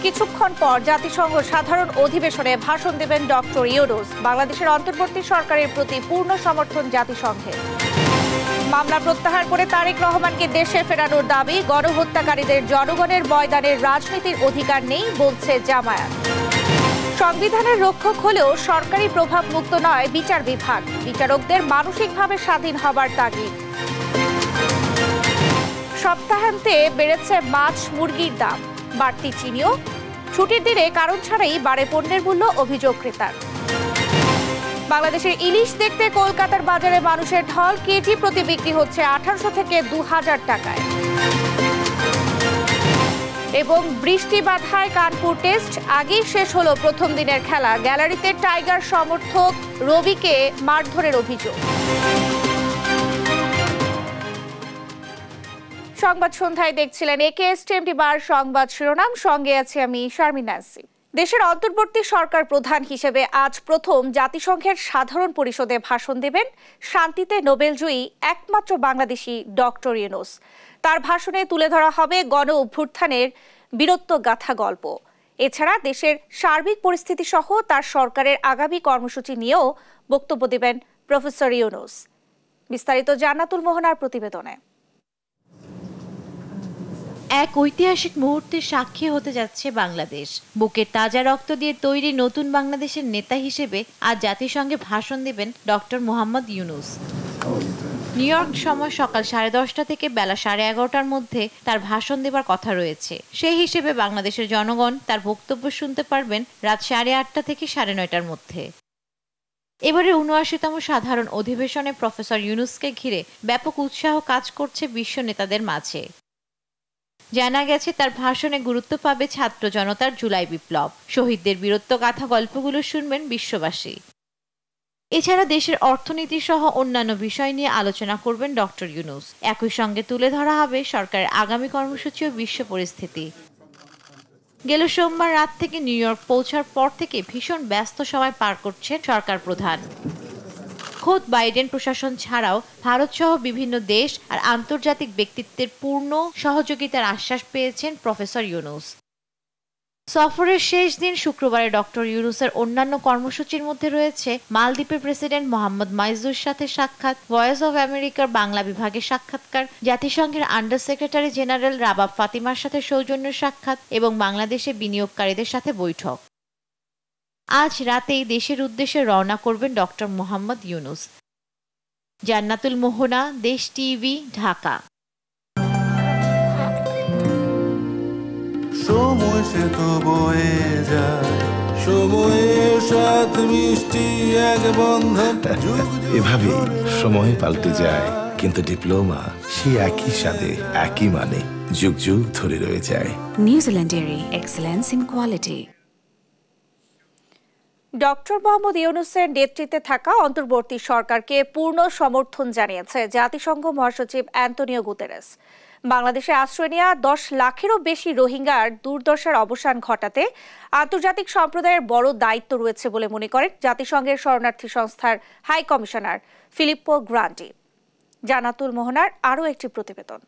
কিছুক্ষণ পর জাতিসংঘ সাধারণ অধিবেশনে ভাষণ দেবেন ডক্টর ইউনূস। বাংলাদেশের অন্তর্বর্তী সরকারের প্রতি পূর্ণ সমর্থন জাতিসংঘের। মামলা প্রত্যাহার করে তারেক রহমানকে দেশে ফেরানোর দাবি। গণহত্যাকারীদের জনগণের ময়দানের রাজনীতির অধিকার নেই বলছে জামায়াত। সংবিধানের রক্ষক হলেও সরকারি প্রভাব মুক্ত নয় বিচার বিভাগ। বিচারকদের মানসিকভাবে স্বাধীন হবার তাগিদ। সপ্তাহান্তে বেড়েছে মাছ মুরগির দাম, বাড়তি চিনিও। ছুটির দিনে কারণ ছাড়াই বাড়ে পণ্যের মূল্য, অভিযোগ ক্রেতার। বাংলাদেশের ইলিশ দেখতে কলকাতার বাজারে মানুষের ঢল। কেজি প্রতি বিক্রি হচ্ছে 1800 থেকে 2000 টাকায়। এবং বৃষ্টি বাধায় কানপুর টেস্ট, আগেই শেষ হলো প্রথম দিনের খেলা। গ্যালারিতে টাইগার সমর্থক রবিকে মারধরের অভিযোগ। সংবাদ সন্ধ্যায় দেখছিলেন একেএস টিএমটি বার সংবাদ শিরোনাম, সঙ্গে আছে আমি শারমিন নাসি। দেশের অন্তর্বর্তী সরকার প্রধান হিসেবে আজ প্রথম জাতিসংঘের সাধারণ পরিষদে ভাষণ দেবেন শান্তিতে নোবেলজয়ী একমাত্র বাংলাদেশি ডক্টর ইউনূস। তার ভাষণে তুলে ধরা হবে গণ অভ্যুত্থানের বীরত্বগাথা গল্প। এছাড়া দেশের সার্বিক পরিস্থিতি সহ তার সরকারের আগামী কর্মসূচি নিয়েও বক্তব্য দেবেন প্রফেসর ইউনূস। বিস্তারিত জান্নাতুল মোহনার প্রতিবেদনে। এক ঐতিহাসিক মুহূর্তের সাক্ষী হতে যাচ্ছে বাংলাদেশ। বুকের তাজা রক্ত দিয়ে তৈরি নতুন বাংলাদেশের নেতা হিসেবে আজ জাতিসংঘে ভাষণ দেবেন doctor Mohammad Yunus. New York সময় সকাল 10:30 থেকে বেলা 11:30টার মধ্যে তার ভাষণ দেবার কথা রয়েছে। সেই হিসেবে বাংলাদেশের জনগণ তার বক্তব্য শুনতে পারবেন রাত 8:30 থেকে 9:30টার মধ্যে। এবারে ৭৯তম সাধারণ অধিবেশনে প্রফেসর ইউনূসকে ঘিরে ব্যাপক উৎসাহ কাজ করছে বিশ্ব নেতাদের মাঝে। জানা গেছে তার ভাষণে গুরুত্ব পাবে ছাত্র জনতার জুলাই বিপ্লব, শহীদদের বীরত্বগাথা গল্পগুলো শুনবেন বিশ্ববাসী। এছাড়া দেশের অর্থনীতি সহ অন্যান্য বিষয় নিয়ে আলোচনা করবেন ডক্টর ইউনূস। একই সঙ্গে তুলে ধরা হবে সরকারের আগামী কর্মসূচি ও বিশ্ব পরিস্থিতি। গেল সোমবার রাত থেকে নিউ ইয়র্ক পৌঁছার পর থেকে ভীষণ ব্যস্ত সময় পার করছেন সরকার প্রধান। খোদ বাইডেন প্রশাসন ছাড়াও ভারত সহ বিভিন্ন দেশ আর আন্তর্জাতিক ব্যক্তিত্বের পূর্ণ সহযোগিতার আশ্বাস পেয়েছেন প্রফেসর ইউনূস। সফরের শেষ দিন শুক্রবারে ডক্টর ইউনূসের অন্যান্য কর্মসূচির মধ্যে রয়েছে মালদ্বীপের প্রেসিডেন্ট মোহাম্মদ মাইজুর সাথে সাক্ষাৎ, ভয়েস অব আমেরিকার বাংলা বিভাগের সাক্ষাৎকার, জাতিসংঘের আন্ডার সেক্রেটারি জেনারেল রাবাব ফাতিমার সাথে সৌজন্য সাক্ষাৎ এবং বাংলাদেশে বিনিয়োগকারীদের সাথে বৈঠক। আজ রাতেই দেশের উদ্দেশ্যে রওনা করবেন ডক্টর মোহাম্মদ ইউনূস। জান্নাতুল মোহনা, দেশ টিভি, ঢাকা। সময় সে তো বয়ে যায়, সময়ের সাথে মিষ্টি এক বন্ধন। এভাবে সময় পাল্টে যায়, কিন্তু ডিপ্লোমা সে একই সাথে একই মানে যুগ যুগ ধরে রয়ে যায়। নিউজিল্যান্ডেরই excellence in quality. Doctor Mohammad ইউনূসের নেতৃত্বে থাকা অন্তর্বর্তী সরকারকে পূর্ণ সমর্থন জানিয়েছে জাতিসংঘ মহাসচিব অ্যান্তোনিও গুতেরেস। বাংলাদেশে আশ্রয় নেওয়া 10 লাখেরও বেশি রোহিঙ্গার দুর্দশার অবসান ঘটাতে আন্তর্জাতিক সম্প্রদায়ের বড় দায়িত্ব রয়েছে বলে মনে করেন জাতিসংঘের শরণার্থী সংস্থার হাই কমিশনার ফিলিপ্পো গ্রান্ডি। জান্নাতুল মোহনার আরও একটি প্রতিবেদন।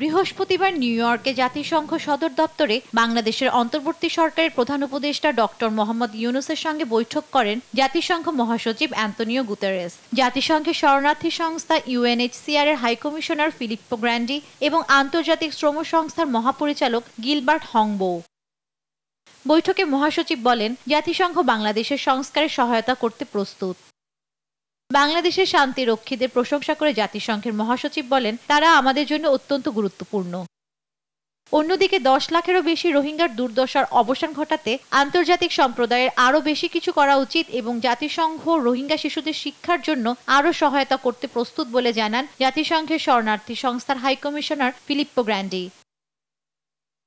বৃহস্পতিবার নিউ ইয়র্কে জাতিসংঘ সদর দপ্তরে বাংলাদেশের অন্তর্বর্তী সরকারের প্রধান উপদেষ্টা ডক্টর মোহাম্মদ ইউনূসের সঙ্গে বৈঠক করেন জাতিসংঘ মহাসচিব অ্যান্তোনিও গুতেরেস। জাতিসংঘের শরণার্থী সংস্থা UNHCR এর হাই কমিশনার ফিলিপ্পো গ্র্যান্ডি এবং আন্তর্জাতিক শ্রম সংস্থার মহাপরিচালক গিলবার্ট হংবো। বৈঠকে মহাসচিব বলেন, জাতিসংঘ বাংলাদেশের সংস্কারে সহায়তা করতে প্রস্তুত। বাংলাদেশের শান্তি রক্ষীদের প্রশংসা করে জাতিসংঘের মহাসচিব বলেন, তারা আমাদের জন্য অত্যন্ত গুরুত্বপূর্ণ। অন্যদিকে 10 লাখেরও বেশি রোহিঙ্গার দুর্দশার অবসান ঘটাতে আন্তর্জাতিক সম্প্রদায়ের আরও বেশি কিছু করা উচিত এবং জাতিসংঘ রোহিঙ্গা শিশুদের শিক্ষার জন্য আরও সহায়তা করতে প্রস্তুত বলে জানান জাতিসংঘের শরণার্থী সংস্থার হাই কমিশনার ফিলিপ্পো গ্র্যান্ডি।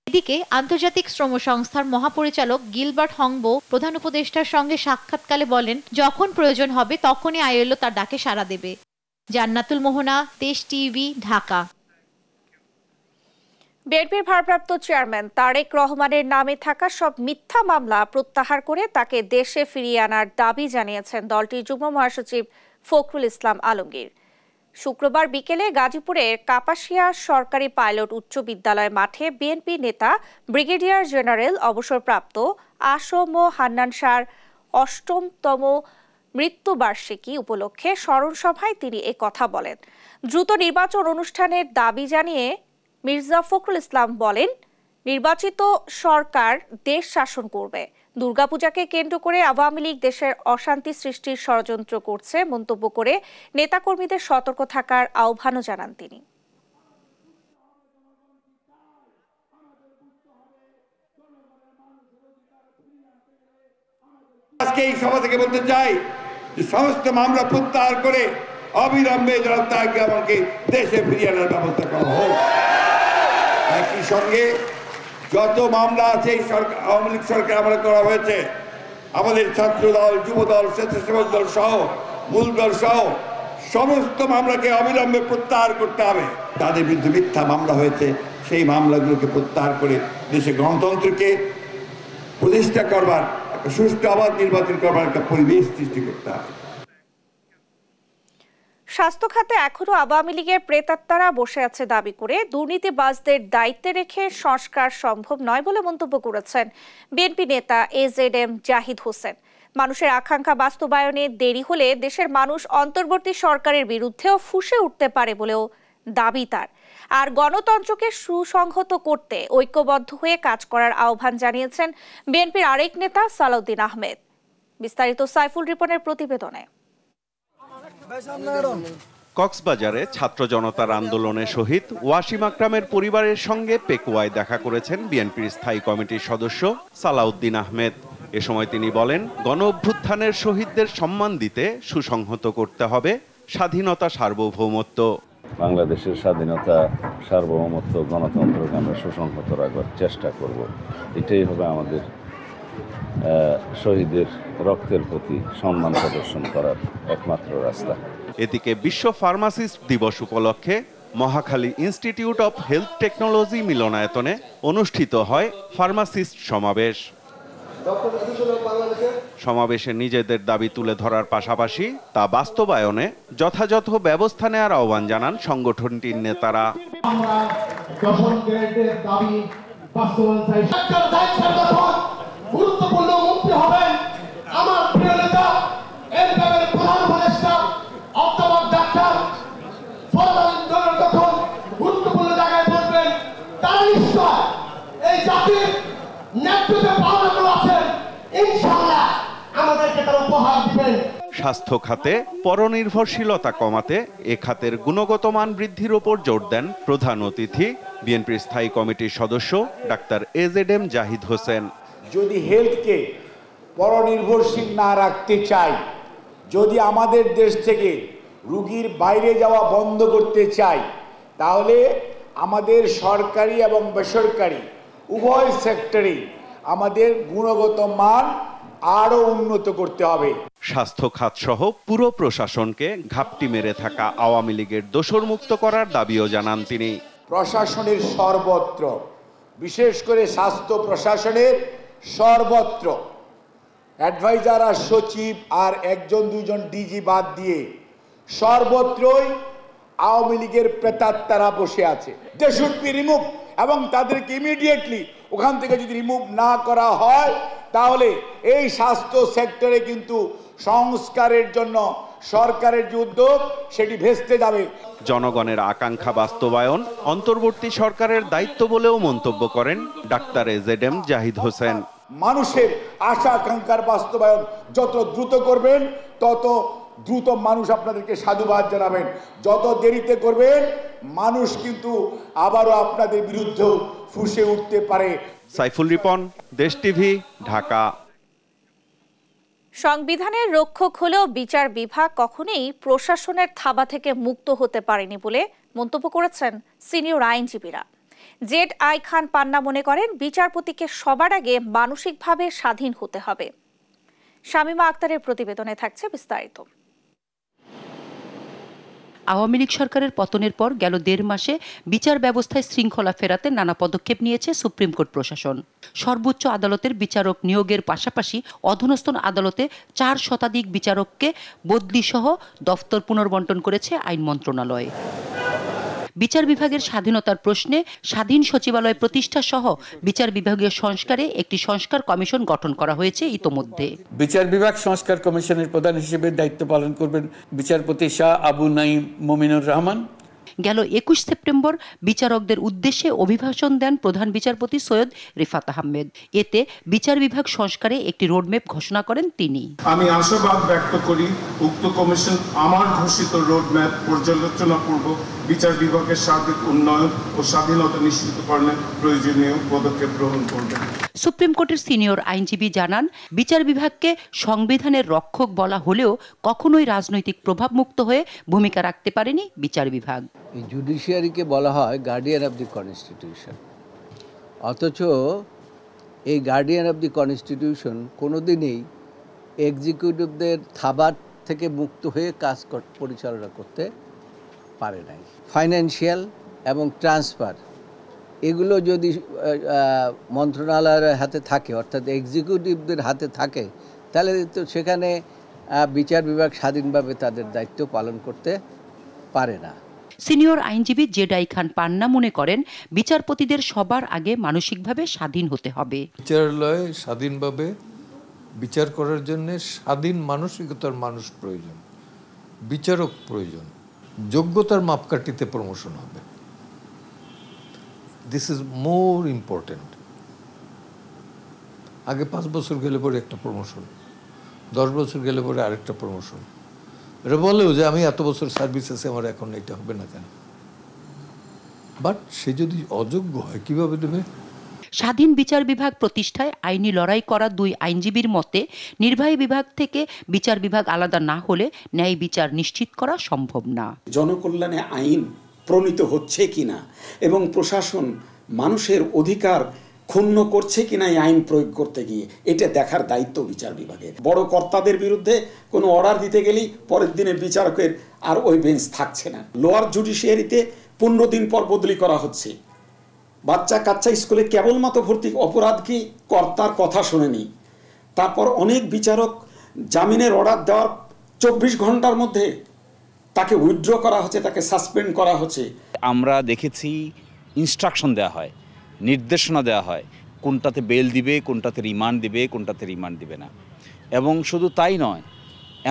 এদিকে আন্তর্জাতিক শ্রম সংস্থার মহাপরিচালক গিলবার্ট হংবো প্রধান উপদেষ্টার সঙ্গে সাক্ষাৎকালে বলেন, যখন প্রয়োজন হবে তখনই ILO তার ডাকে সাড়া দেবে। জান্নাতুল মোহনা, দেশ টিভি, ঢাকা। বিএনপির ভারপ্রাপ্ত চেয়ারম্যান তারেক রহমানের নামে থাকা সব মিথ্যা মামলা প্রত্যাহার করে তাকে দেশে ফিরিয়ে আনার দাবি জানিয়েছেন দলটির যুগ্ম মহাসচিব ফখরুল ইসলাম আলমগীর। শুক্রবার বিকেলে গাজীপুরের কাপাসিয়া সরকারি পাইলট উচ্চ বিদ্যালয় মাঠে বিএনপি নেতা ব্রিগেডিয়ার জেনারেল অবসরপ্রাপ্ত আসম হান্নান শাহর ৮ম মৃত্যুবার্ষিকী উপলক্ষে স্মরণ সভায় তিনি কথা বলেন। দ্রুত নির্বাচন অনুষ্ঠানের দাবি জানিয়ে মির্জা ফখরুল ইসলাম বলেন, নির্বাচিত সরকার দেশ শাসন করবে। দুর্গাপূজাকে কেন্দ্র করে আওয়ামী লীগ দেশের অশান্তি সৃষ্টির ষড়যন্ত্র করছে মন্তব্য করে নেতাকর্মীদের সতর্ক থাকার আহ্বানও জানান তিনি। আজকে এই সভা থেকে বলতে চাই যে সমস্ত মামলা প্রত্যাহার করে অবিলম্বে জনতাকে আমাকে দেশে ফিরিয়ে আনার ব্যবস্থা করা হোক। একই সঙ্গে যত মামলা আছে এই সরকার আওয়ামী লীগ সরকার আমলে করা হয়েছে, আমাদের ছাত্র দল, যুব দল, স্বেচ্ছাসেবক দল সহ মূল দল সহ সমস্ত মামলাকে অবিলম্বে প্রত্যাহার করতে হবে। তাদের বিরুদ্ধে মিথ্যা মামলা হয়েছে, সেই মামলাগুলোকে প্রত্যাহার করে দেশে গণতন্ত্রকে প্রতিষ্ঠা করবার, একটা সুষ্ঠু অবাধ নির্বাচন করবার একটা পরিবেশ সৃষ্টি করতে হবে। স্বাস্থ্য খাতে এখনো আওয়ামী লীগের প্রেতাত্মারা বসে আছে দাবি করে দুর্নীতিবাজদের দায়িত্বে রেখে সংস্কার সম্ভব নয় বলে মন্তব্য করেছেন বিএনপি নেতা এজেডএম জাহিদ হোসেন। মানুষের আকাঙ্ক্ষা বাস্তবায়নে দেরি হলে দেশের মানুষ অন্তর্বর্তী সরকারের বিরুদ্ধেও ফুঁসে উঠতে পারে বলেও দাবি তার। আর গণতন্ত্রকে সুসংহত করতে ঐক্যবদ্ধ হয়ে কাজ করার আহ্বান জানিয়েছেন বিএনপির আরেক নেতা সালাউদ্দিন আহমেদ। বিস্তারিত সাইফুল রিপনের প্রতিবেদনে। কক্সবাজারে ছাত্র জনতার আন্দোলনে শহীদ ওয়াসিম আকরামের পরিবারের সঙ্গে পেকুয়ায় দেখা করেছেন বিএনপির স্থায়ী কমিটির সদস্য সালাউদ্দিন আহমেদ। এ সময় তিনি বলেন, গণ অভ্যুত্থানের শহীদদের সম্মান দিতে সুসংহত করতে হবে স্বাধীনতা, সার্বভৌমত্ব। বাংলাদেশের স্বাধীনতা, সার্বভৌমত্ব, গণতন্ত্রকে আমরা সুসংহত রাখবার চেষ্টা করব। এটাই হবে আমাদের শহীদের রক্তের প্রতি সম্মান প্রদর্শন করার একমাত্র রাস্তা। এদিকে বিশ্ব ফার্মাসিস্ট দিবস উপলক্ষে Mohakhali institute of health technology মিলনায়তনে অনুষ্ঠিত হয় ফার্মাসিস্ট সমাবেশ। সমাবেশে নিজেদের দাবি তুলে ধরার পাশাপাশি তা বাস্তবায়নে যথাযথ ব্যবস্থা নেওয়ার আহ্বান জানান সংগঠনটির নেতারা। গুরুত্বপূর্ণ মন্ত্রী হবেন আমার প্রিয় নেতা এনপিআর প্রধান উপদেষ্টা অধ্যাপক ডাক্তার ফরমান দলের যখন গুরুত্বপূর্ণ জায়গায় বসবেন, তারা নিশ্চয় এই জাতির নেতৃত্বে পাওনাগুলো আছেন, ইনশাআল্লাহ আমাদেরকে তারা উপহার দিবেন। স্বাস্থ্য খাতে পরনির্ভরশীলতা কমাতে এ খাতের গুণগত মান বৃদ্ধির ওপর জোর দেন প্রধান অতিথি বিএনপির স্থায়ী কমিটির সদস্য ডাক্তার এজেডএম জাহিদ হোসেন। যদি হেলথকে পরনির্ভরশীল না রাখতে চাই, যদি আমাদের দেশ থেকে রুগীর বাইরে যাওয়া বন্ধ করতে চাই, তাহলে আমাদের সরকারি এবং বেসরকারি উভয় সেক্টরেই আমাদের গুণগত মান আরও উন্নত করতে হবে। স্বাস্থ্য খাত সহ পুরো প্রশাসনকে ঘাপটি মেরে থাকা আওয়ামী লীগের দোষরমুক্ত করার দাবিও জানান তিনি। প্রশাসনের সর্বত্র, বিশেষ করে স্বাস্থ্য প্রশাসনের সর্বত্র অ্যাডভাইজার আর সচিব আর একজন দুইজন ডিজি বাদ দিয়ে সর্বত্রই আওয়ামী লীগের প্রেতাত্মারা বসে আছে। দে শুড বি রিমুভ, এবং তাদেরকে ইমিডিয়েটলি ওখান থেকে যদি রিমুভ না করা হয়, তাহলে এই স্বাস্থ্য সেক্টরে কিন্তু সংস্কারের জন্য সরকারের যে উদ্যোগ সেটি ভেস্তে যাবে। জনগণের আকাঙ্ক্ষা বাস্তবায়ন অন্তর্বর্তী সরকারের দায়িত্ব বলেও মন্তব্য করেন ডাক্তার এজেডএম জাহিদ হোসেন। মানুষের আশা আকাঙ্ক্ষার বাস্তবায়ন যত দ্রুত করবেন, তত দ্রুত মানুষ আপনাদেরকে সাধুবাদ জানাবেন। যত দেরিতে করবেন, মানুষ কিন্তু আবারও আপনাদের বিরুদ্ধে ফুঁসে উঠতে পারে। সাইফুল রিপন, দেশ টিভি, ঢাকা। সংবিধানের রক্ষক হলেও বিচার বিভাগ কখনোই প্রশাসনের থাবা থেকে মুক্ত হতে পারেনি বলে মন্তব্য করেছেন সিনিয়র আইনজীবীরা। জেড আই খান পান্না মনে করেন, বিচারপতিকে সবার আগে মানসিকভাবে স্বাধীন হতে হবে। শামীমা আক্তারের প্রতিবেদনে থাকছে বিস্তারিত। আওয়ামী লীগ সরকারের পতনের পর গেল 1.5 মাসে বিচার ব্যবস্থায় শৃঙ্খলা ফেরাতে নানা পদক্ষেপ নিয়েছে সুপ্রিম কোর্ট প্রশাসন। সর্বোচ্চ আদালতের বিচারক নিয়োগের পাশাপাশি অধস্তন আদালতে 4 শতাধিক বিচারককে বদলি সহ দফতর পুনর্বণ্টন করেছে আইন মন্ত্রণালয়। বিচার বিভাগের স্বাধীনতার প্রশ্নে স্বাধীন সচিবালয় প্রতিষ্ঠা সহ বিচার বিভাগীয় সংস্কারে একটি সংস্কার কমিশন গঠন করা হয়েছে ইতোমধ্যে। বিচার বিভাগ সংস্কার কমিশনের প্রধান হিসেবে দায়িত্ব পালন করবেন বিচারপতি শাহ আবু নাঈম মুমিনুর রহমান। গেল 21 সেপ্টেম্বর বিচারকদের উদ্দেশ্যে অভিভাষণ দেন প্রধান বিচারপতি সৈয়দ রিফাত আহমেদ। এতে বিচার বিভাগ সংস্কারে একটি রোডম্যাপ ঘোষণা করেন তিনি। আমি আশাবাদ ব্যক্ত করি উক্ত কমিশন আমার ঘোষিত রোডম্যাপ পর্যালোচনাপূর্বক বিচার বিভাগের সার্বিক উন্নয়ন ও স্বাধীনতা নিশ্চিতকরণে প্রয়োজনীয় পদক্ষেপ গ্রহণ করবে। সুপ্রিম কোর্টের সিনিয়র আইনজীবী জানান, বিচার বিভাগকে সংবিধানের রক্ষক বলা হলেও কখনোই রাজনৈতিক প্রভাব মুক্ত হয়ে ভূমিকা রাখতে পারেনি বিচার বিভাগ। এই জুডিশিয়ারিকে বলা হয় গার্ডিয়ান অফ দি কনস্টিটিউশন, অথচ এই গার্ডিয়ান অফ দি কনস্টিটিউশন কোনোদিনই এক্সিকিউটিভদের থাবার থেকে মুক্ত হয়ে কাজ পরিচালনা করতে পারে নাই। ফাইন্যান্সিয়াল এবং ট্রান্সফার এগুলো যদি মন্ত্রণালয়ের হাতে থাকে, অর্থাৎ এক্সিকিউটিভদের হাতে থাকে, তাহলে তো সেখানে বিচার বিভাগ স্বাধীনভাবে তাদের দায়িত্ব পালন করতে পারে না। সিনিয়র আইনজীবী জেডাই খান পান্না মনে করেন, বিচারপতিদের সবার আগে মানসিকভাবে স্বাধীন হতে হবে। বিচারালয়ে স্বাধীনভাবে বিচার করার জন্য স্বাধীন মানসিকতার মানুষ প্রয়োজন, বিচারক প্রয়োজন। যোগ্যতার মাপকাঠিতে প্রমোশন হবে। This is more important. আগে 5 বছর গেলে পরে একটা প্রমোশন, 10 বছর গেলে পরে আরেকটা প্রমোশন। এটা বলেও যে আমি এত বছর সার্ভিস আছে, আমার এখন এটা হবে না কেন? বাট সে যদি অযোগ্য হয় কিভাবে দেবে? স্বাধীন বিচার বিভাগ প্রতিষ্ঠায় আইনি লড়াই করা 2 আইনজীবীর মতে, নির্বাহী বিভাগ থেকে বিচার বিভাগ আলাদা না হলে ন্যায় বিচার নিশ্চিত করা সম্ভব না। জনকল্যাণে আইন প্রণীত হচ্ছে কিনা এবং প্রশাসন মানুষের অধিকার ক্ষুণ্ণ করছে কিনা এই আইন প্রয়োগ করতে গিয়ে, এটা দেখার দায়িত্ব বিচার বিভাগের। বড় কর্তাদের বিরুদ্ধে কোনো অর্ডার দিতে গেলেই পরের দিনের বিচারকের আর ওই বেঞ্চ থাকছে না। লোয়ার জুডিশিয়ারিতে 15 দিন পর বদলি করা হচ্ছে। বাচ্চা কাচ্চা স্কুলে কেবলমাত্র ভর্তি অপরাধ কি কর্তার কথা শোনেনি, তারপর অনেক বিচারক জামিনের অর্ডার দেওয়ার 24 ঘন্টার মধ্যে তাকে উইথড্র করা হচ্ছে, তাকে সাসপেন্ড করা হচ্ছে। আমরা দেখেছি ইনস্ট্রাকশন দেওয়া হয়, নির্দেশনা দেওয়া হয় কোনটাতে বেল দিবে, কোনটাতে রিমান্ড দিবে, কোনটাতে রিমান্ড দিবে না। এবং শুধু তাই নয়,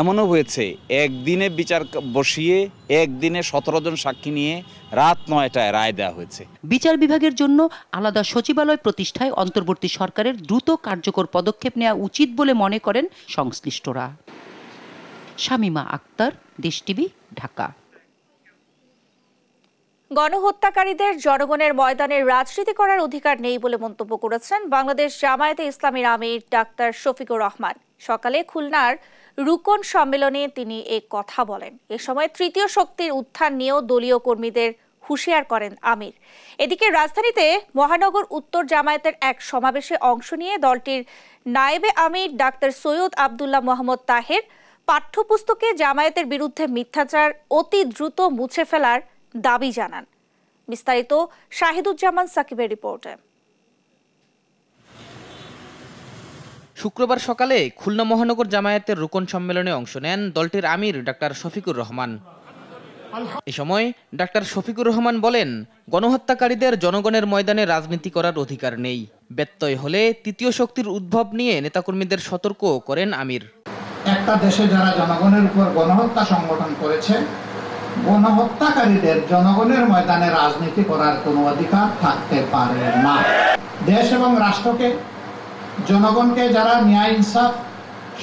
এমনও হয়েছে একদিনে বিচার বসিয়ে একদিনে 17 জন সাক্ষী নিয়ে রাত 9টায় রায় দেওয়া হয়েছে। বিচার বিভাগের জন্য আলাদা সচিবালয় প্রতিষ্ঠায় অন্তর্বর্তী সরকারের দ্রুত কার্যকর পদক্ষেপ নেওয়া উচিত বলে মনে করেন সংশ্লিষ্টরা। শামিমা আক্তার, দেশ টিভি, ঢাকা। গণহত্যাকারীদের জনগণের ময়দানে রাজনীতি করার অধিকার নেই বলে মন্তব্য করেছেন বাংলাদেশ জামায়াতে ইসলামীর আমির ডাক্তার শফিকুর রহমান। সকালে খুলনার রুকন সম্মেলনে তিনি এই কথা বলেন। এ সময় তৃতীয় শক্তির উত্থান নিয়েও দলীয় কর্মীদের হুঁশিয়ার করেন আমির। এদিকে রাজধানীতে মহানগর উত্তর জামায়াতের এক সমাবেশে অংশ নিয়ে দলটির নায়েবে আমির ডাক্তার সৈয়দ আবদুল্লাহ মোহাম্মদ তাহের পাঠ্যপুস্তকে জামায়াতের বিরুদ্ধে মিথ্যাচার অতি দ্রুত মুছে ফেলার দাবি জানান। বিস্তারিত শাহিদুজ্জামান সাকিবের রিপোর্টে। শুক্রবার সকালে খুলনা মহানগর জামায়াতের রুকন সম্মেলনে অংশ নেন দলটির আমির ডাক্তার শফিকুর রহমান। এ সময় ডাক্তার শফিকুর রহমান বলেন, গণহত্যাকারীদের জনগণের ময়দানে রাজনীতি করার অধিকার নেই। ব্যত্যয় হলে তৃতীয় শক্তির উদ্ভব নিয়ে নেতাকর্মীদের সতর্ক করেন আমির। একটা দেশে যারা জনগণের উপর গণহত্যা সংগঠন করেছে, গণহত্যাকারীদের জনগণের ময়দানে রাজনীতি করার কোনো অধিকার থাকতে পারে না। দেশ এবং রাষ্ট্রকে, জনগণকে যারা ন্যায় ইনসাফ,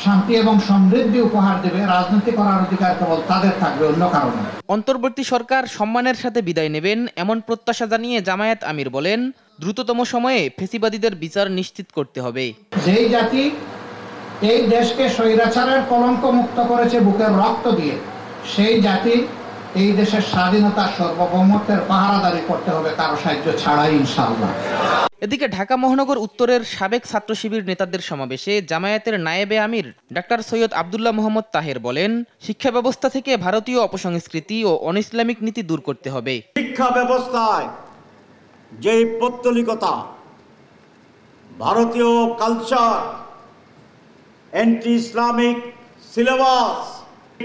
শান্তি এবং সমৃদ্ধি উপহার দেবে, রাজনীতি করার অধিকার কেবল তাদের থাকবে, অন্য কারণে। অন্তর্বর্তী সরকার সম্মানের সাথে বিদায় নেবেন এমন প্রত্যাশা জানিয়ে জামায়াত আমির বলেন, দ্রুততম সময়ে ফেসিবাদীদের বিচার নিশ্চিত করতে হবে। যেই জাতি এই দেশকে স্বৈরাচারের কলঙ্ক মুক্ত করেছে বুকের রক্ত দিয়ে, সেই জাতি এই দেশের স্বাধীনতার সার্বভৌমত্বের পাহারাদারি করতে হবে কারো সাহায্য ছাড়াই ইনশাআল্লাহ। এদিকে ঢাকা মহানগর উত্তরের সাবেক ছাত্র শিবির নেতাদের সমাবেশে জামায়াতের নায়েবে আমির ডাক্তার সৈয়দ আব্দুল্লাহ মোহাম্মদ তাহের বলেন, শিক্ষা ব্যবস্থা থেকে ভারতীয় অপসংস্কৃতি ও অনইসলামিক নীতি দূর করতে হবে। শিক্ষা ব্যবস্থায় যে পৌত্তলিকতা, ভারতীয় কালচার, অ্যান্টি ইসলামিক সিলেবাস,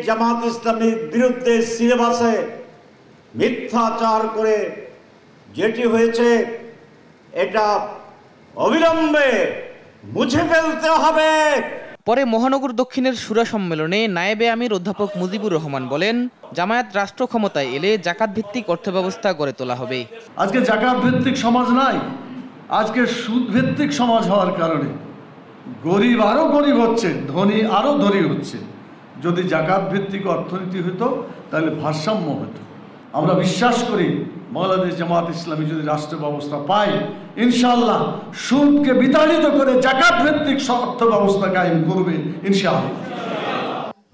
জামাত ইসলামীর বিরুদ্ধে সিলেবাসে মিথ্যাচার করে যেটি হয়েছে এটা অবিলম্বে মুছে ফেলতে হবে। পরে মহানগর দক্ষিণের শুরা সম্মেলনে নায়েবে আমির অধ্যাপক মুজিবুর রহমান বলেন, জামায়াত রাষ্ট্র ক্ষমতায় এলে জাকাত ভিত্তিক অর্থব্যবস্থা গড়ে তোলা হবে। আজকে জাকাত ভিত্তিক সমাজ নাই, আজকে সুদ ভিত্তিক সমাজ হওয়ার কারণে গরিব আরো গরিব হচ্ছে, ধনী আরো ধনী হচ্ছে। যদি জাকাত ভিত্তিক অর্থনীতি হতো তাহলে ভারসাম্য হতো। আমরা বিশ্বাস করি বাংলাদেশ জামাত ইসলামী যদি রাষ্ট্র ব্যবস্থা পায়, ইনশাআল্লাহ সুদকে বিতাড়িত করে জাকাত ভিত্তিক অর্থ ব্যবস্থা কায়েম করবে ইনশাআল্লাহ।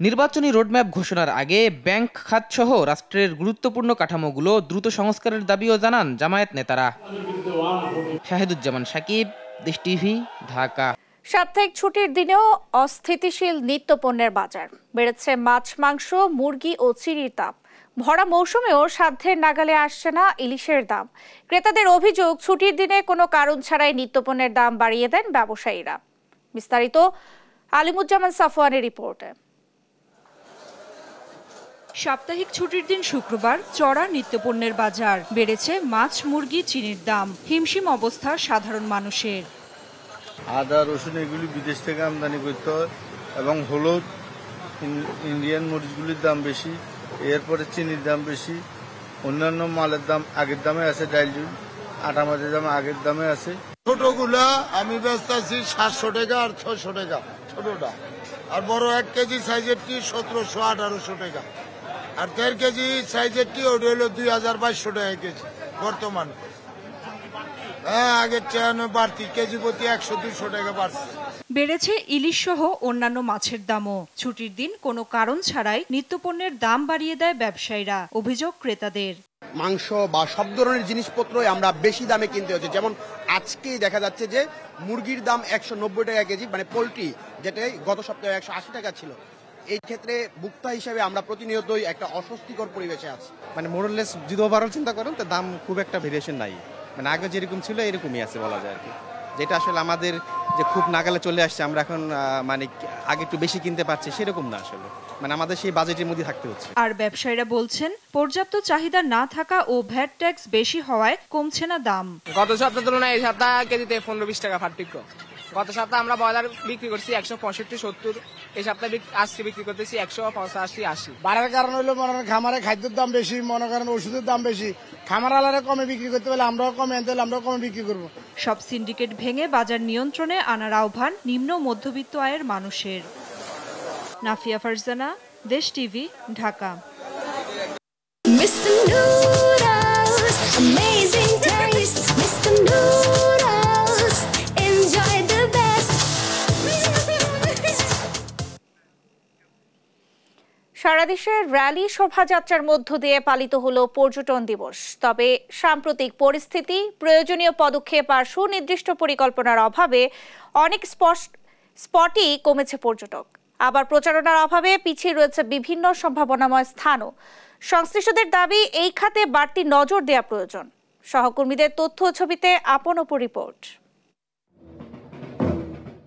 নির্বাচনী রোডম্যাপ ঘোষণার আগে ব্যাংক খাত সহ রাষ্ট্রের গুরুত্বপূর্ণ কাঠামোগুলো দ্রুত সংস্কারের দাবিও জানান জামায়াত নেতারা। শাহিদুজ্জামান সাকিব, দেশ টিভি, ঢাকা। সাপ্তাহিক ছুটির দিনেও অস্থিতিশীল নিত্যপণ্যের বাজার। বেড়েছে মাছ, মাংস, মুরগি ও চিড়ির দাম। ভরা মৌসুমেও সাধ্যের নাগালে আসছে না ইলিশের দাম। ক্রেতাদের অভিযোগ, ছুটির দিনে কোনো কারণ ছাড়াই নিত্যপণ্যের দাম বাড়িয়ে দেন ব্যবসায়ীরা। বিস্তারিত আলিমুজ্জামান সাফওয়ানের রিপোর্টে। সাপ্তাহিক ছুটির দিন শুক্রবার চড়া নিত্যপণ্যের বাজার। বেড়েছে মাছ, মুরগি, চিনির দাম। হিমশিম অবস্থা সাধারণ মানুষের। আদা, রসুন এগুলি বিদেশ থেকে আমদানি করতে হয় এবং হলুদ, ইন্ডিয়ান মরিচগুলির দাম বেশি, এরপরে চিনির দাম বেশি। অন্যান্য মালের দাম আগের দামে আছে, ডাইল, আটা মাছের দাম আগের দামে আছে। ছোটগুলা আমি ব্যস্ত আছি 700 টাকা আর 600 টাকা ছোটটা, আর বড় 1 কেজি সাইজেরটি 1700-1800 টাকা, আর 1.5 কেজি সাইজেরটি ওটা হলো 2000-2200 টাকা কেজি বর্তমানে। হ্যাঁ, আগের চেয়ে বাড়তি, কেজি প্রতি 100-200 টাকা বাড়ছে। বেড়েছে ইলিশ সহ অন্যান্য মাছের দামও। ছুটির দিন কোনো কারণ ছাড়াই নিত্যপণ্যের দাম বাড়িয়ে দেয় ব্যবসায়ীরা। অভিযোগ ক্রেতাদের। মাংস বা সব ধরনের জিনিসপত্রই আমরা বেশি দামে কিনতে হচ্ছে। যেমন আজকেই দেখা যাচ্ছে যে মুরগির দাম 190 টাকা কেজি, মানে পোলট্রি, যেটা গত সপ্তাহে 180 টাকা ছিল। এই ক্ষেত্রে ভোক্তা হিসেবে আমরা প্রতিনিয়তই একটা অস্বস্তিকর পরিবেশে আছি। মানে মোরলেস যদি ওভারঅল চিন্তা করেন তো দাম খুব একটা ভেরিয়েশন নাই, মানে আগে যেরকম ছিল এরকমই আছে বলা যায় আর কি। যেটা আসলে আমাদের যে খুব নাগালে চলে আসছে, আমরা এখন মানে আগে একটু বেশি কিনতে পারছি সেরকম না আসলে, মানে আমাদের সেই বাজেটের মধ্যে থাকতে হচ্ছে। আর ব্যবসায়ীরা বলছেন, পর্যাপ্ত চাহিদা না থাকা ও ভ্যাট ট্যাক্স বেশি হওয়ায় কমছে না দাম। গত সপ্তাহের তুলনায় এই সপ্তাহ কেজিতে 15-20 টাকা পার্থক্য। গত সপ্তাহে আমরা ব্রয়লার বিক্রি করছি 165-70, এই সপ্তাহে আজকে বিক্রি করতেছি 185-80। বাড়ার কারণ হলো মনে করেন খামারে খাদ্যের দাম বেশি, মনে করেন ওষুধের দাম বেশি। খামার আলাদা কমে বিক্রি করতে পারলে আমরাও কমে আনতে হলে আমরাও কমে বিক্রি করবো। সব সিন্ডিকেট ভেঙে বাজার নিয়ন্ত্রণে আনার আহ্বান নিম্ন মধ্যবিত্ত আয়ের মানুষের। নাফিয়া ফারজানা, দেশ টিভি, ঢাকা। সারা দেশে র্যালি শোভাযাত্রার মধ্য দিয়ে পালিত হলো পর্যটন দিবস। তবে সাম্প্রতিক পরিস্থিতি, প্রয়োজনীয় পদক্ষেপ আর সুনির্দিষ্ট পরিকল্পনার অভাবে অনেক স্পটই কমেছে পর্যটক। আবার প্রচারণার অভাবে পিছিয়ে রয়েছে বিভিন্ন সম্ভাবনাময় স্থানও। সংশ্লিষ্টদের দাবি, এই খাতে বাড়তি নজর দেওয়া প্রয়োজন। সহকর্মীদের তথ্য ছবিতে আপন অপর রিপোর্ট।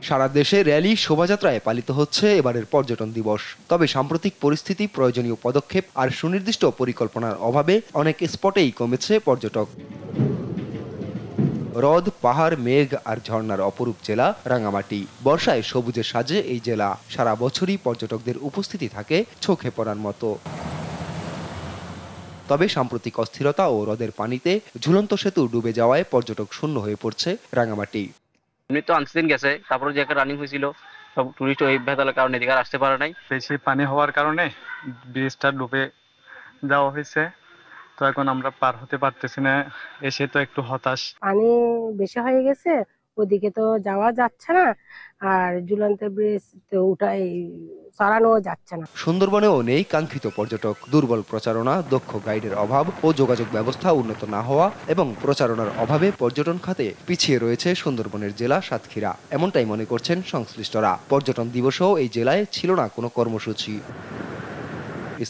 সারা দেশে র্যালি শোভাযাত্রায় পালিত হচ্ছে এবারের পর্যটন দিবস। তবে সাম্প্রতিক পরিস্থিতি, প্রয়োজনীয় পদক্ষেপ আর সুনির্দিষ্ট পরিকল্পনার অভাবে অনেক স্পটেই কমেছে পর্যটক। হ্রদ, পাহাড়, মেঘ আর ঝর্ণার অপরূপ জেলা রাঙামাটি। বর্ষায় সবুজের সাজে এই জেলা। সারা বছরই পর্যটকদের উপস্থিতি থাকে চোখে পড়ার মতো। তবে সাম্প্রতিক অস্থিরতা ও হ্রদের পানিতে ঝুলন্ত সেতু ডুবে যাওয়ায় পর্যটক শূন্য হয়ে পড়ছে রাঙামাটি। এমনি তো আনসিজন গেছে, তারপরে যে একটা রানিং হয়েছিল, সব টুরিস্ট ওই ভেতরের কারণে এদিকে আসতে পারে নাই। বেশি পানি হওয়ার কারণে ব্রিজটা ডুবে যাওয়া হয়েছে, তো এখন আমরা পার হতে পারতেছি না, এসে তো একটু হতাশ। পানি বেশি হয়ে গেছে, ওদিকে তো যাওয়া যাচ্ছে না, আর ঝুলন্ত ব্রিজ তো ওটাই চালানো যাচ্ছে না। সুন্দরবনেও নেই কাঙ্ক্ষিত পর্যটক। দুর্বল প্রচারণা, দক্ষ গাইডের অভাব ও যোগাযোগ ব্যবস্থা উন্নত না হওয়া এবং প্রচারণার অভাবে পর্যটন খাতে পিছিয়ে রয়েছে সুন্দরবনের জেলা সাতক্ষীরা, এমনটাই মনে করছেন সংশ্লিষ্টরা। পর্যটন দিবসেও এই জেলায় ছিল না কোনো কর্মসূচি।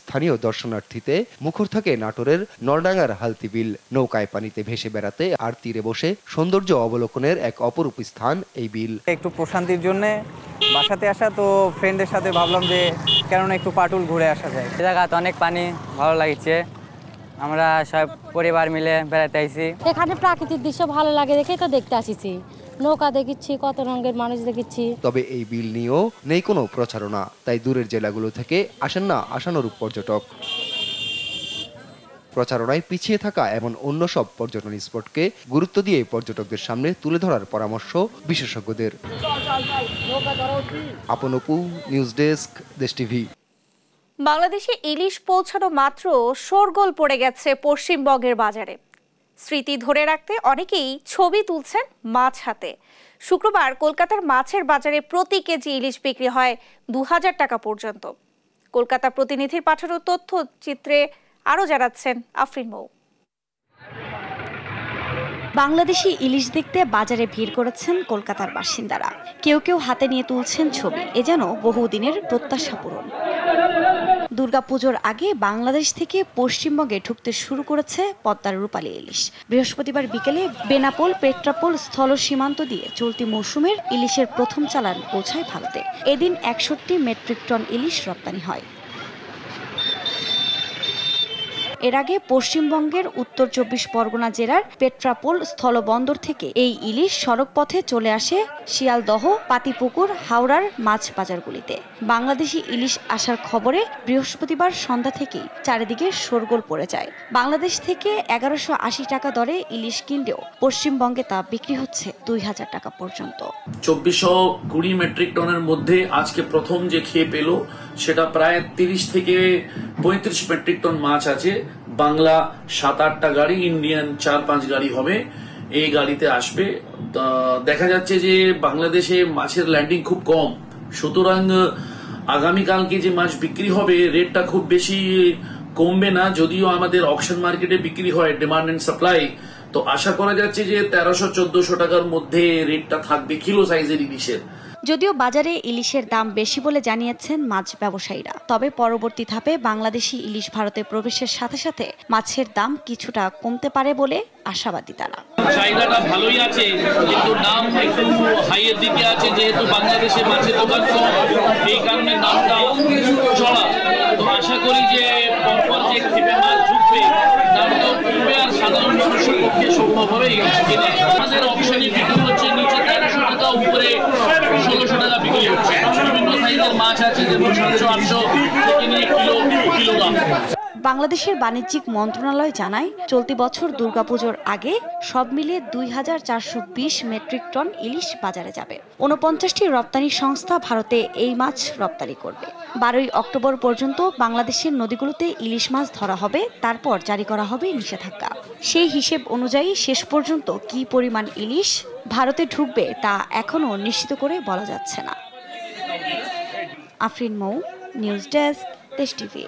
স্থানীয় দর্শনার্থীতে মুখর থাকে নাটোরের নলডাঙ্গার হালতি বিল। নৌকায় পানিতে ভেসে বেড়াতে আর তীরে বসে সৌন্দর্য অবলোকনের এক অপরূপ স্থান এই বিল। একটু প্রশান্তির জন্য বাসাতে আসা, তো ফ্রেন্ডের সাথে ভাবলাম যে কেননা একটু পাটুল ঘুরে আসা যায়। জায়গাতে অনেক পানি, ভালো লাগছে। আমরা সব পরিবার মিলে বেড়াতে আইছি। এখানে প্রাকৃতিক দৃশ্য ভালো লাগে দেখে তো দেখতে আসিছি। নৌকা দেখেছি, কত রঙের মানুষ দেখেছি। তবে এই বিল নিয়েও নেই কোনো প্রচারণা, তাই দূরের জেলাগুলো থেকে আসেন না আশানুরূপ পর্যটক। প্রচারণায় পিছিয়ে থাকা এমন অন্য সব পর্যটন স্পটকে গুরুত্ব দিয়ে পর্যটকদের সামনে তুলে ধরার পরামর্শ বিশেষজ্ঞদের। আপন অপু, নিউজ ডেস্ক, দেশ টিভি। বাংলাদেশে ইলিশ পৌঁছানো মাত্র শোরগোল পড়ে গেছে পশ্চিমবঙ্গের বাজারে। স্মৃতি ধরে রাখতে অনেকেই ছবি তুলছেন মাছ হাতে। শুক্রবার কলকাতার মাছের বাজারে প্রতি কেজি ইলিশ বিক্রি হয় 2000 টাকা পর্যন্ত। কলকাতা প্রতিনিধির পাঠানো তথ্যচিত্রে আরও জানাচ্ছেন আফরিন মৌ। বাংলাদেশি ইলিশ দেখতে বাজারে ভিড় করেছেন কলকাতার বাসিন্দারা। কেউ কেউ হাতে নিয়ে তুলছেন ছবি, এ যেন বহুদিনের প্রত্যাশা পূরণ। দুর্গাপুজোর আগে বাংলাদেশ থেকে পশ্চিমবঙ্গে ঢুকতে শুরু করেছে পদ্মার রূপালী ইলিশ। বৃহস্পতিবার বিকেলে বেনাপোল পেট্রাপোল স্থল সীমান্ত দিয়ে চলতি মৌসুমের ইলিশের প্রথম চালান পৌঁছায় ভারতে। এদিন 61 মেট্রিক টন ইলিশ রপ্তানি হয়। এর আগে পশ্চিমবঙ্গের উত্তর 24 পরগনা জেলার পেট্রাপোল স্থলবন্দর থেকে এই ইলিশ সড়ক পথে চলে আসে শিয়ালদহ, পাতিপুকুর, হাওড়ার মাছ বাজারগুলিতে। বাংলাদেশি ইলিশ আসার খবরে বৃহস্পতিবার সন্ধ্যা থেকেই চারিদিকে শোরগোল পড়ে যায়। বাংলাদেশ থেকে 1180 টাকা দরে ইলিশ কিনলেও পশ্চিমবঙ্গে তা বিক্রি হচ্ছে 2000 টাকা পর্যন্ত। 2420 মেট্রিক টনের মধ্যে আজকে প্রথম যে খেয়ে পেল সেটা প্রায় 30 থেকে 35 মেট্রিক টন মাছ আছে। বাংলা 7-8টা গাড়ি, ইন্ডিয়ান 4-5 গাড়ি হবে, এই গাড়িতে আসবে। দেখা যাচ্ছে যে বাংলাদেশে মাছের ল্যান্ডিং খুব কম, সুতরাং আগামীকালকে যে মাছ বিক্রি হবে রেটটা খুব বেশি কমবে না। যদিও আমাদের অকশন মার্কেটে বিক্রি হয় ডিমান্ড এন্ড সাপ্লাই, তো আশা করা যাচ্ছে যে 1300-1400 টাকার মধ্যে রেটটা থাকবে কিলো সাইজের ইলিশের। যদিও বাজারে ইলিশের দাম বেশি বলে জানিয়েছেন মাছ ব্যবসায়ীরা, তবে পরবর্তী ধাপে বাংলাদেশি ইলিশ ভারতে প্রবেশের সাথে সাথে মাছের দাম কিছুটা কমতে পারে বলে আশাবাদী তারা। চাহিদাটা ভালোই আছে, কিন্তু দাম একটু হাইয়ের দিকে আছে, যেহেতু বাংলাদেশে মাছের দোকান কম, এই কারণে দামটা চড়া। তো আশা করি যে পরপর যে খেপে মাছ ঢুকবে দামটাও কমবে, আর সাধারণ মানুষের পক্ষে সম্ভব হবে ইলিশ কেনা। আমাদের অপশনে বিক্রি হচ্ছে নিচে 1300 টাকা, উপরে 1600 টাকা বিক্রি হচ্ছে। বিভিন্ন সাইজের মাছ আছে, যেমন 700-800 থেকে নিয়ে কিলোগ্রাম। বাংলাদেশের বাণিজ্যিক মন্ত্রণালয় জানায়, চলতি বছর দুর্গাপুজোর আগে সব মিলে 2420 মেট্রিক টন ইলিশ বাজারে যাবে। 49টি রপ্তানি সংস্থা ভারতে এই মাছ রপ্তানি করবে। 12 অক্টোবর পর্যন্ত বাংলাদেশের নদীগুলোতে ইলিশ মাছ ধরা হবে, তারপর জারি করা হবে নিষেধাজ্ঞা। সেই হিসেব অনুযায়ী শেষ পর্যন্ত কী পরিমাণ ইলিশ ভারতে ঢুকবে তা এখনও নিশ্চিত করে বলা যাচ্ছে না। আফরিন মৌ, নিউজ ডেস্ক, দেশ টিভি।